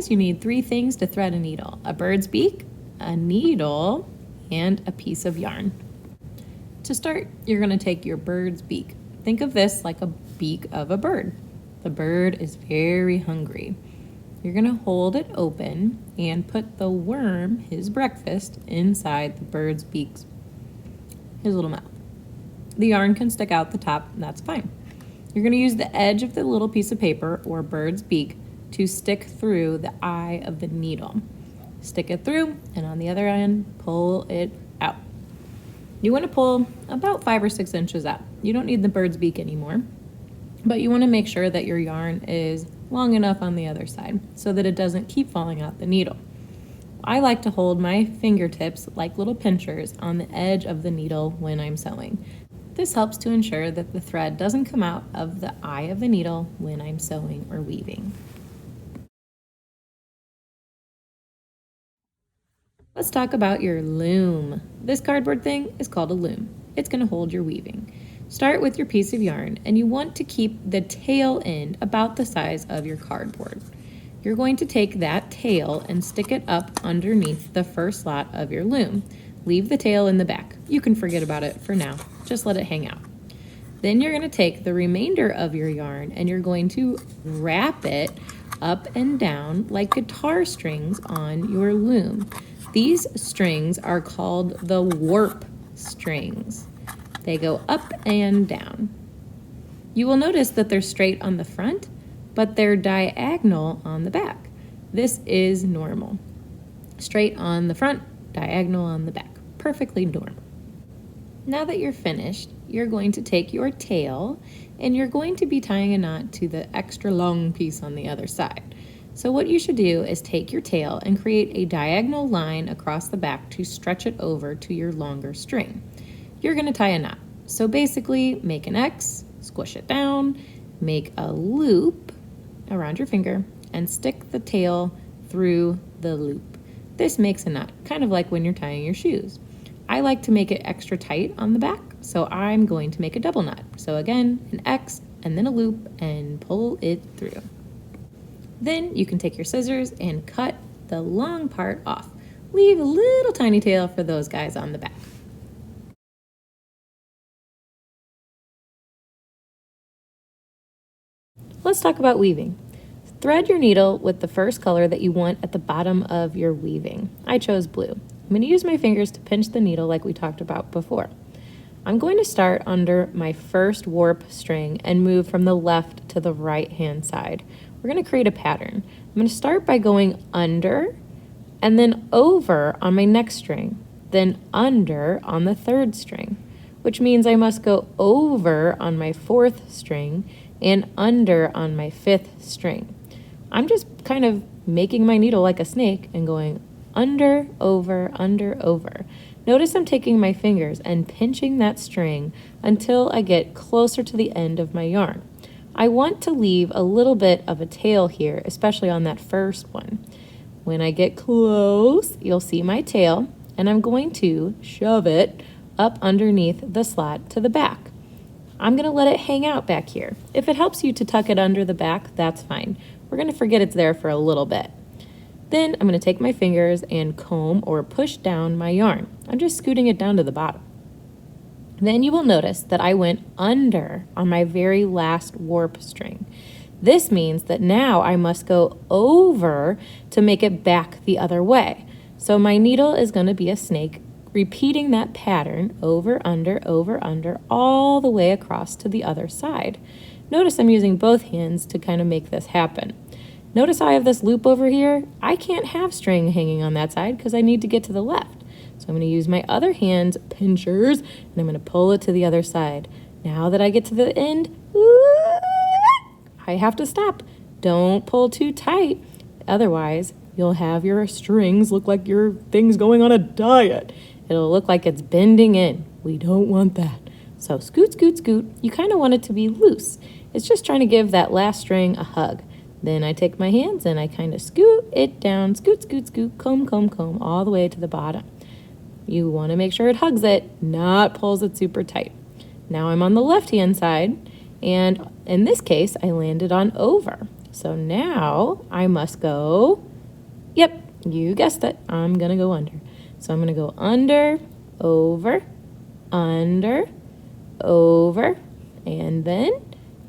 size, you need 3 things to thread a needle: a bird's beak, a needle, and a piece of yarn. To start, you're going to take your bird's beak. Think of this like a beak of a bird. The bird is very hungry. You're going to hold it open and put the worm, his breakfast, inside the bird's beak, his little mouth. The yarn can stick out the top, and that's fine. You're going to use the edge of the little piece of paper or bird's beak to stick through the eye of the needle. Stick it through, and on the other end, pull it out. You want to pull about 5 or 6 inches out. You don't need the bird's beak anymore, but you want to make sure that your yarn is long enough on the other side so that it doesn't keep falling out the needle. I like to hold my fingertips like little pinchers on the edge of the needle when I'm sewing. This helps to ensure that the thread doesn't come out of the eye of the needle when I'm sewing or weaving. Let's talk about your loom. This cardboard thing is called a loom. It's going to hold your weaving. Start with your piece of yarn, and you want to keep the tail end about the size of your cardboard. You're going to take that tail and stick it up underneath the first slot of your loom. Leave the tail in the back. You can forget about it for now. Just let it hang out. Then you're going to take the remainder of your yarn and you're going to wrap it up and down like guitar strings on your loom. These strings are called the warp strings. They go up and down. You will notice that they're straight on the front, but they're diagonal on the back. This is normal. Straight on the front, diagonal on the back. Perfectly normal. Now that you're finished, you're going to take your tail and you're going to be tying a knot to the extra long piece on the other side. So what you should do is take your tail and create a diagonal line across the back to stretch it over to your longer string. You're going to tie a knot. So basically, make an X, squish it down, make a loop around your finger, and stick the tail through the loop. This makes a knot, kind of like when you're tying your shoes. I like to make it extra tight on the back, so I'm going to make a double knot. So again, an X and then a loop and pull it through. Then you can take your scissors and cut the long part off. Leave a little tiny tail for those guys on the back. Let's talk about weaving. Thread your needle with the first color that you want at the bottom of your weaving. I chose blue. I'm going to use my fingers to pinch the needle like we talked about before. I'm going to start under my first warp string and move from the left to the right hand side. We're going to create a pattern. I'm going to start by going under and then over on my next string, then under on the third string, which means I must go over on my fourth string and under on my fifth string. I'm just kind of making my needle like a snake and going under, over, under, over. Notice I'm taking my fingers and pinching that string until I get closer to the end of my yarn. I want to leave a little bit of a tail here, especially on that first one. When I get close, you'll see my tail, and I'm going to shove it up underneath the slot to the back. I'm going to let it hang out back here. If it helps you to tuck it under the back, that's fine. We're going to forget it's there for a little bit. Then I'm going to take my fingers and comb or push down my yarn. I'm just scooting it down to the bottom. Then you will notice that I went under on my very last warp string. This means that now I must go over to make it back the other way. So my needle is going to be a snake, repeating that pattern over, under, all the way across to the other side. Notice I'm using both hands to kind of make this happen. Notice how I have this loop over here? I can't have string hanging on that side because I need to get to the left. So I'm going to use my other hand's pinchers and I'm going to pull it to the other side. Now that I get to the end, I have to stop. Don't pull too tight. Otherwise, you'll have your strings look like your thing's going on a diet. It'll look like it's bending in. We don't want that. So scoot, scoot, scoot. You kind of want it to be loose. It's just trying to give that last string a hug. Then I take my hands and I kind of scoot it down, scoot, scoot, scoot, comb, comb, comb, all the way to the bottom. You want to make sure it hugs it, not pulls it super tight. Now I'm on the left-hand side, and in this case, I landed on over. So now I must go Yep, you guessed it. I'm gonna go under. So I'm gonna go under, over, under, over, and then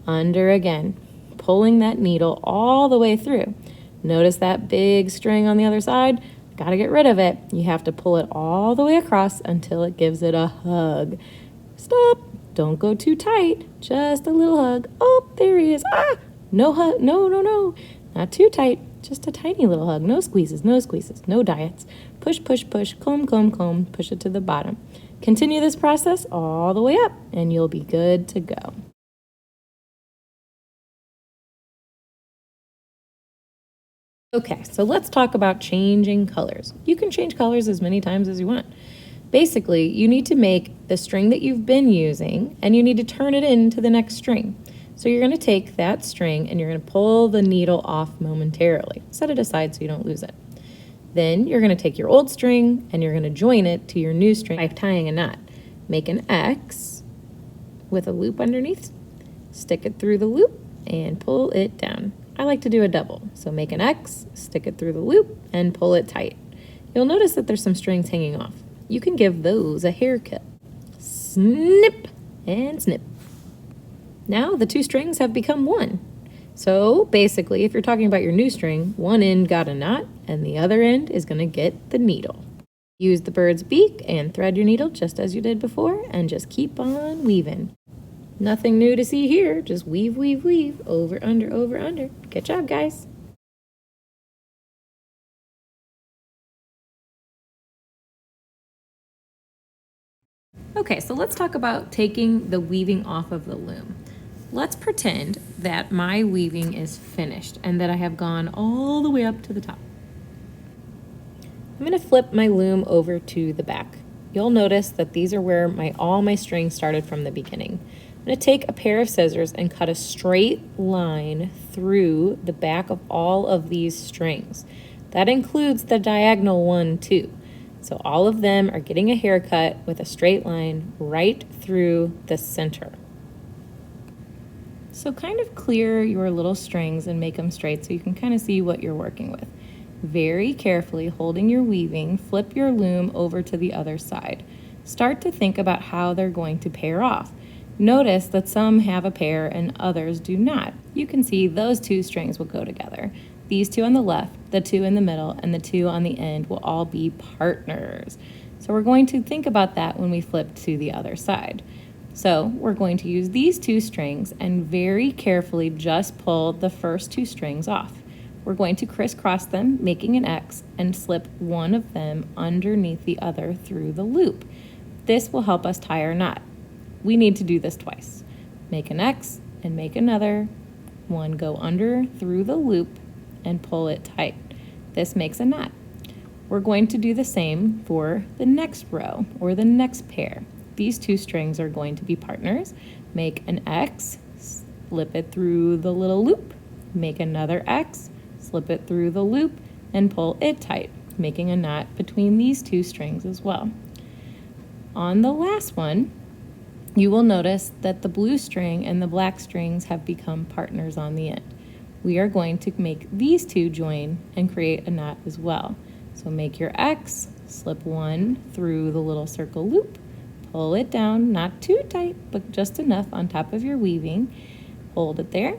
under again, pulling that needle all the way through. Notice that big string on the other side? Gotta get rid of it. You have to pull it all the way across until it gives it a hug. Stop. Don't go too tight. Just a little hug. Oh, there he is. Ah! No hug. No, no, no. Not too tight. Just a tiny little hug. No squeezes, no squeezes, no diets. Push, push, push. Comb, comb, comb. Push it to the bottom. Continue this process all the way up, and you'll be good to go. Okay, so let's talk about changing colors. You can change colors as many times as you want. Basically, you need to make the string that you've been using and you need to turn it into the next string. So you're going to take that string and you're going to pull the needle off momentarily. Set it aside so you don't lose it. Then you're going to take your old string and you're going to join it to your new string by tying a knot. Make an X with a loop underneath, stick it through the loop, and pull it down. I like to do a double, so make an X, stick it through the loop, and pull it tight. You'll notice that there's some strings hanging off. You can give those a haircut. Snip and snip. Now the two strings have become one. So basically, if you're talking about your new string, one end got a knot and the other end is going to get the needle. Use the bird's beak and thread your needle just as you did before and just keep on weaving. Nothing new to see here, just weave, weave, weave, over, under, over, under. Good job, guys. Okay, so let's talk about taking the weaving off of the loom. Let's pretend that my weaving is finished and that I have gone all the way up to the top. I'm going to flip my loom over to the back. You'll notice that these are where all my strings started from the beginning. I'm going to take a pair of scissors and cut a straight line through the back of all of these strings. That includes the diagonal one too. So all of them are getting a haircut with a straight line right through the center. So kind of clear your little strings and make them straight so you can kind of see what you're working with. Very carefully holding your weaving, flip your loom over to the other side. Start to think about how they're going to pair off. Notice that some have a pair and others do not. You can see those two strings will go together. These two on the left, the two in the middle, and the two on the end will all be partners. So we're going to think about that when we flip to the other side. So we're going to use these two strings and very carefully just pull the first two strings off. We're going to crisscross them, making an X, and slip one of them underneath the other through the loop. This will help us tie our knot. We need to do this twice. Make an X and make another one, go under through the loop and pull it tight. This makes a knot. We're going to do the same for the next row or the next pair. These two strings are going to be partners. Make an X, slip it through the little loop, make another X, slip it through the loop, and pull it tight, making a knot between these two strings as well. On the last one, you will notice that the blue string and the black strings have become partners on the end. We are going to make these two join and create a knot as well. So make your X, slip one through the little circle loop, pull it down, not too tight, but just enough on top of your weaving. Hold it there,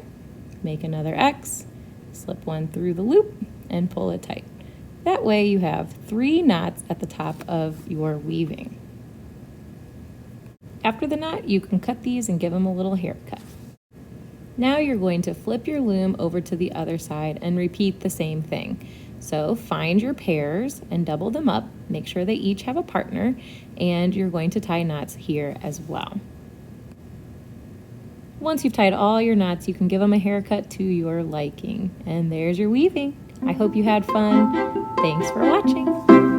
make another X, slip one through the loop, and pull it tight. That way you have 3 knots at the top of your weaving. After the knot, you can cut these and give them a little haircut. Now you're going to flip your loom over to the other side and repeat the same thing. So find your pairs and double them up, make sure they each have a partner, and you're going to tie knots here as well. Once you've tied all your knots, you can give them a haircut to your liking. And there's your weaving. I hope you had fun. Thanks for watching.